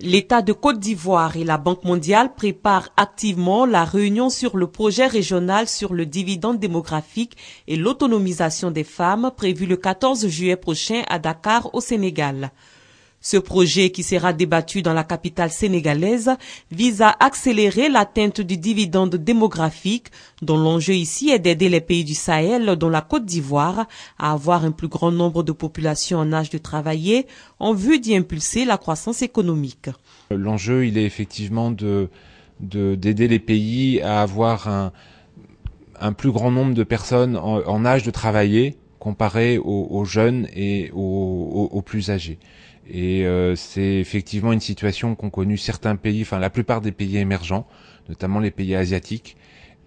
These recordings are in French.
L'État de Côte d'Ivoire et la Banque mondiale préparent activement la réunion sur le projet régional sur le dividende démographique et l'autonomisation des femmes prévu le 14 juillet prochain à Dakar au Sénégal. Ce projet, qui sera débattu dans la capitale sénégalaise, vise à accélérer l'atteinte du dividende démographique, dont l'enjeu ici est d'aider les pays du Sahel, dont la Côte d'Ivoire, à avoir un plus grand nombre de populations en âge de travailler, en vue d'y impulser la croissance économique. L'enjeu, il est effectivement d'aider les pays à avoir un plus grand nombre de personnes en âge de travailler, comparé aux jeunes et aux plus âgés. Et c'est effectivement une situation qu'ont connue certains pays, enfin la plupart des pays émergents, notamment les pays asiatiques,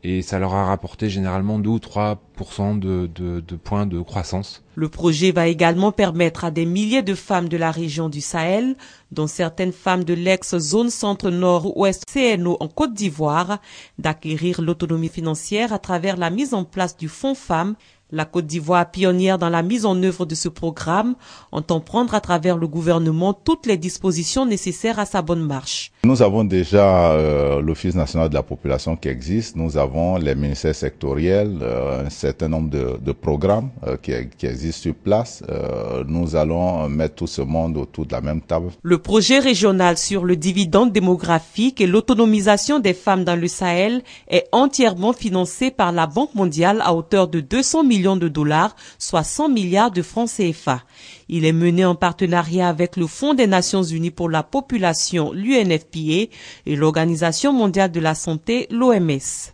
et ça leur a rapporté généralement 2 ou 3% de points de croissance. Le projet va également permettre à des milliers de femmes de la région du Sahel, dont certaines femmes de l'ex-zone centre-nord-ouest CNO en Côte d'Ivoire, d'acquérir l'autonomie financière à travers la mise en place du Fonds Femmes. La Côte d'Ivoire, pionnière dans la mise en œuvre de ce programme, entend prendre à travers le gouvernement toutes les dispositions nécessaires à sa bonne marche. Nous avons déjà l'Office national de la population qui existe, nous avons les ministères sectoriels, un certain nombre de programmes qui existent sur place. Nous allons mettre tout ce monde autour de la même table. Le projet régional sur le dividende démographique et l'autonomisation des femmes dans le Sahel est entièrement financé par la Banque mondiale à hauteur de 200 millions de dollars, soit 100 milliards de francs CFA. Il est mené en partenariat avec le Fonds des Nations Unies pour la population, l'UNFPA, et l'Organisation mondiale de la santé, l'OMS.